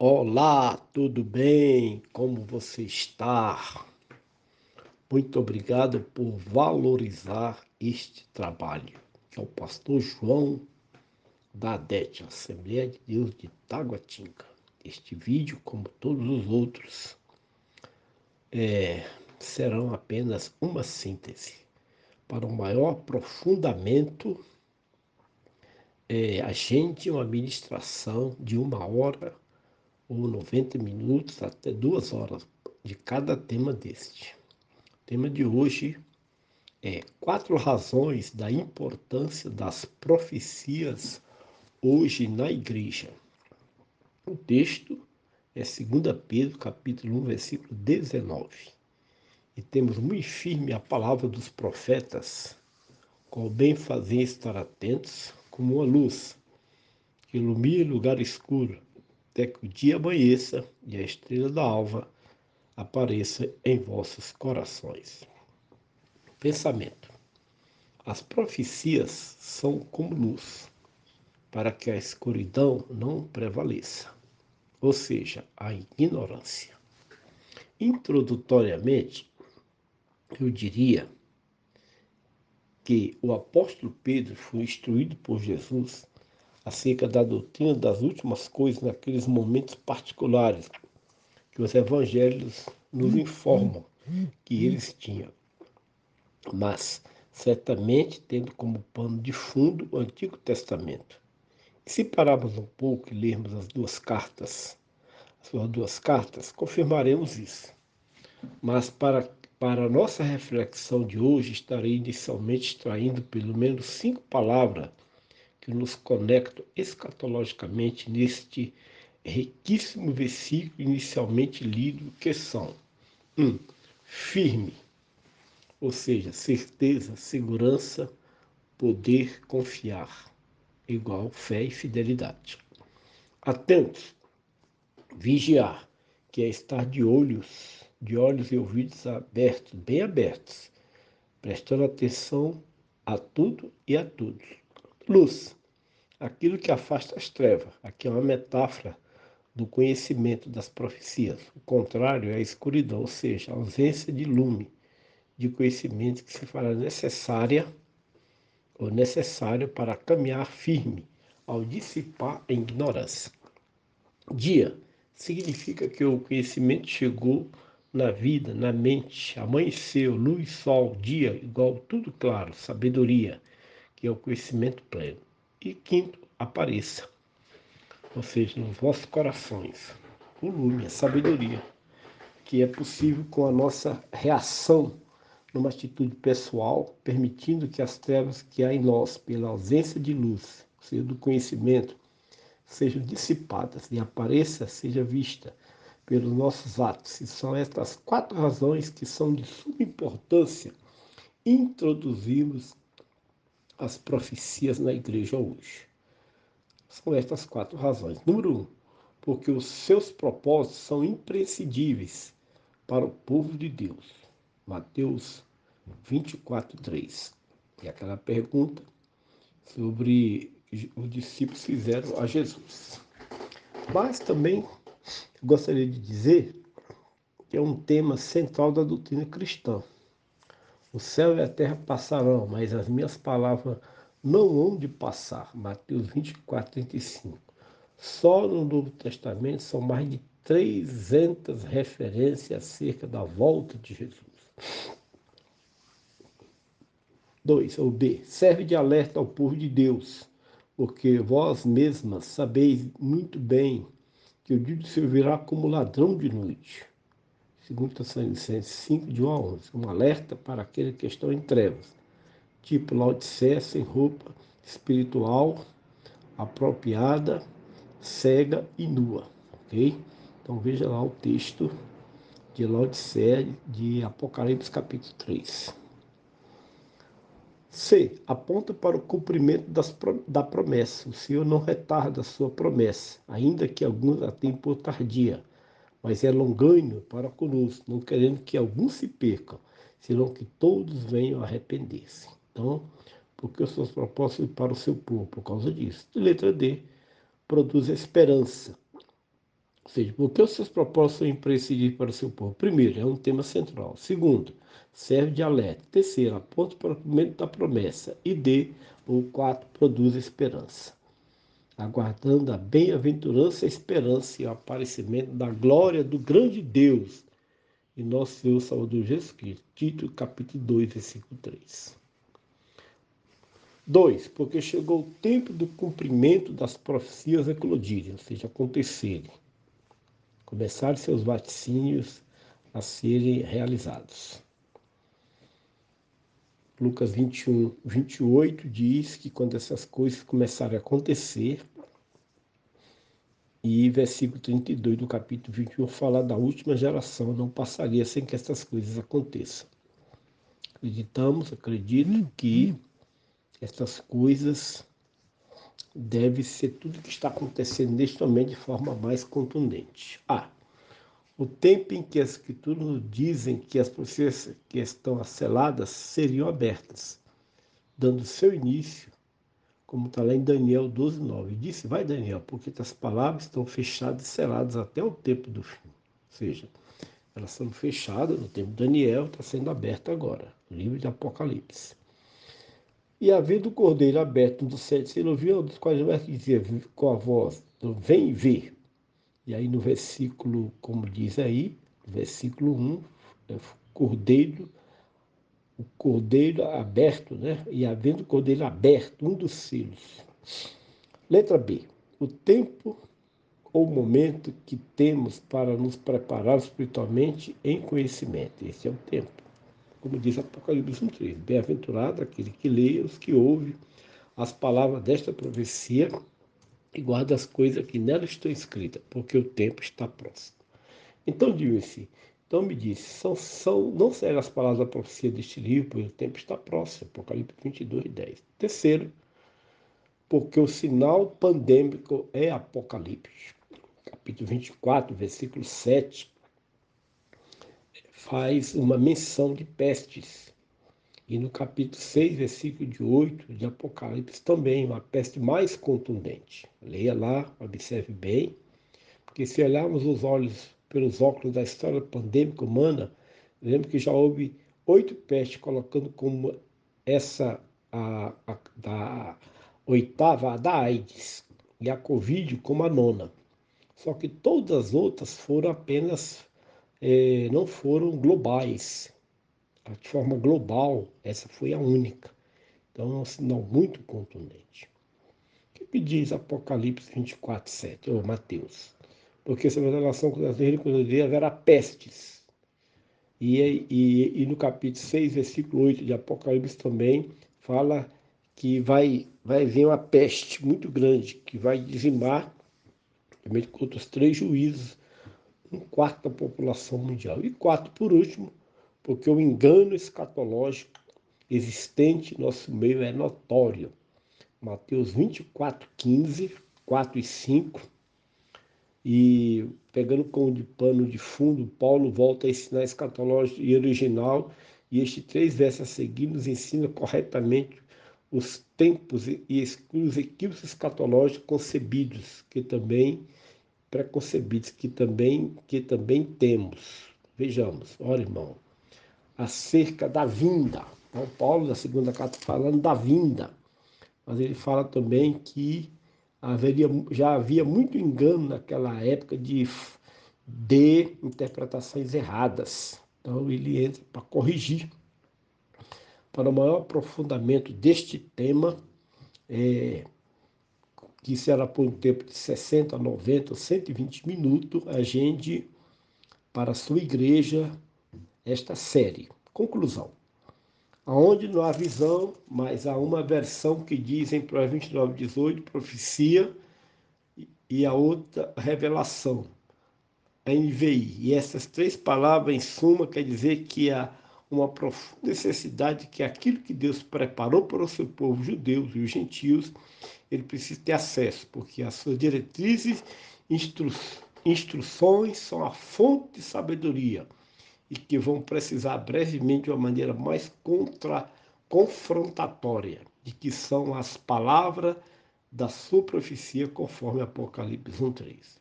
Olá, tudo bem? Como você está? Muito obrigado por valorizar este trabalho, que é o pastor João da ADET, Assembleia de Deus de Taguatinga. Este vídeo, como todos os outros, serão apenas uma síntese. Para um maior aprofundamento, agende uma ministração de 1 hora ou 90 minutos até 2 horas de cada tema deste. O tema de hoje é 4 razões da importância das profecias hoje na igreja. O texto é 2 Pedro, capítulo 1, versículo 19. E temos muito firme a palavra dos profetas, com o bem fazer estar atentos, como uma luz que ilumina lugar escuro, até que o dia amanheça e a estrela da alva apareça em vossos corações. Pensamento. As profecias são como luz, para que a escuridão não prevaleça, ou seja, a ignorância. Introdutoriamente, eu diria que o apóstolo Pedro foi instruído por Jesus acerca da doutrina das últimas coisas naqueles momentos particulares que os evangelhos nos informam que eles tinham, mas certamente tendo como pano de fundo o Antigo Testamento. E se pararmos um pouco e lermos as suas duas cartas, confirmaremos isso. Mas para a nossa reflexão de hoje, estarei inicialmente extraindo pelo menos 5 palavras que nos conectam escatologicamente neste riquíssimo versículo inicialmente lido, que são 1. Firme, ou seja, certeza, segurança, poder, confiar, igual fé e fidelidade. Atentos, vigiar, que é estar de olhos e ouvidos abertos, bem abertos, prestando atenção a tudo e a todos. Luz, aquilo que afasta as trevas. Aqui é uma metáfora do conhecimento das profecias. O contrário é a escuridão, ou seja, a ausência de lume, de conhecimento que se fará necessário para caminhar firme ao dissipar a ignorância. Dia significa que o conhecimento chegou na vida, na mente, amanheceu, luz, sol, dia, igual tudo claro, sabedoria, que é o conhecimento pleno. E quinto, apareça, ou seja, nos vossos corações, o lume, a sabedoria, que é possível com a nossa reação numa atitude pessoal, permitindo que as trevas que há em nós, pela ausência de luz, ou seja, do conhecimento, sejam dissipadas e apareça, seja vista pelos nossos atos. E são estas 4 razões que são de suma importância introduzirmos as profecias na igreja hoje. São estas 4 razões. Número 1, porque os seus propósitos são imprescindíveis para o povo de Deus. Mateus 24:3. E aquela pergunta sobre os discípulos fizeram a Jesus. Mas também gostaria de dizer que é um tema central da doutrina cristã. O céu e a terra passarão, mas as minhas palavras não hão de passar. Mateus 24:35. Só no Novo Testamento são mais de 300 referências acerca da volta de Jesus. 2. Ou B. Serve de alerta ao povo de Deus, porque vós mesmas sabeis muito bem que o dia do Senhor virá como ladrão de noite. 2 Tessalonicenses 5, de 1 a 11. Um alerta para aqueles que estão em trevas, tipo Laodiceia, sem roupa espiritual apropriada, cega e nua. Ok? Então veja lá o texto de Laodiceia, de Apocalipse capítulo 3. C. Aponta para o cumprimento da promessa. O Senhor não retarda a sua promessa, ainda que alguns a tenham por tardia, mas é longânimo para conosco, não querendo que alguns se percam, senão que todos venham a arrepender-se. Então, porque os seus propósitos para o seu povo, por causa disso. E letra D. Produz esperança. Ou seja, por que os seus propósitos são imprescindíveis para o seu povo? Primeiro, é um tema central. Segundo, serve de alerta. Terceiro, aponta para o cumprimento da promessa. E D, ou quarto, produz esperança. Aguardando a bem-aventurança, a esperança e o aparecimento da glória do grande Deus e nosso Senhor Salvador Jesus Cristo. Tito, capítulo 2, versículo 3. 2. Porque chegou o tempo do cumprimento das profecias eclodirem, ou seja, acontecerem. Começarem seus vaticínios a serem realizados. Lucas 21, 28 diz que quando essas coisas começarem a acontecer, e versículo 32 do capítulo 21 fala da última geração, não passaria sem que essas coisas aconteçam. Acredito que essas coisas devem ser tudo que está acontecendo neste momento de forma mais contundente. O tempo em que as escrituras nos dizem que as profecias que estão seladas seriam abertas, dando seu início, como está lá em Daniel 12:9. Disse, vai Daniel, porque as palavras estão fechadas e seladas até o tempo do fim. Ou seja, elas são fechadas no tempo de Daniel, está sendo aberta agora, o livro de Apocalipse. E havendo o cordeiro aberto dos 7 selos, ouviu um dos quais vai dizer com a voz, vem ver. E aí no versículo, como diz aí, no versículo 1, o cordeiro aberto, né? E havendo o cordeiro aberto, um dos selos. Letra B. O tempo ou momento que temos para nos preparar espiritualmente em conhecimento. Esse é o tempo. Como diz Apocalipse 1:3. Bem-aventurado aquele que lê, os que ouve as palavras desta profecia e guarda as coisas que nela estão escritas, porque o tempo está próximo. Então me disse, não serão as palavras da profecia deste livro, pois o tempo está próximo, Apocalipse 22:10. Terceiro, porque o sinal pandêmico é Apocalipse. Capítulo 24, versículo 7, faz uma menção de pestes. E no capítulo 6, versículo de 8 de Apocalipse também, uma peste mais contundente. Leia lá, observe bem, porque se olharmos pelos óculos da história pandêmica humana, lembro que já houve 8 pestes, colocando como essa da oitava, a da AIDS, e a Covid como a nona. Só que todas as outras foram apenas, não foram globais. De forma global, essa foi a única. Então, é um sinal muito contundente. O que diz Apocalipse 24:7, ou Mateus? Porque essa revelação com as reis haverá pestes. E no capítulo 6, versículo 8 de Apocalipse também fala que vai vir uma peste muito grande, que vai dizimar, também com outros 3 juízos, 1/4 da população mundial. E 4, por último, porque o engano escatológico existente em nosso meio é notório. Mateus 24:15, 4 e 5. E pegando como de pano de fundo, Paulo volta a ensinar escatológico e original, e estes 3 versos a seguir nos ensina corretamente os tempos e os equívocos escatológicos concebidos, preconcebidos, que também temos. Vejamos, olha, irmão, acerca da vinda. Então, Paulo, na segunda carta, falando da vinda, mas ele fala também que já havia muito engano naquela época de interpretações erradas. Então, ele entra para corrigir. Para o maior aprofundamento deste tema, que será por um tempo de 60, 90, 120 minutos, agende para a sua igreja esta série. Conclusão. Aonde não há visão, mas há uma versão que diz em Provérbios 29:18, profecia, e a outra, revelação, a NVI. E essas 3 palavras, em suma, quer dizer que há uma profunda necessidade que aquilo que Deus preparou para o seu povo, judeus e os gentios, ele precisa ter acesso, porque as suas diretrizes, instruções são a fonte de sabedoria, e que vão precisar brevemente de uma maneira mais confrontatória, de que são as palavras da sua profecia, conforme Apocalipse 1:3.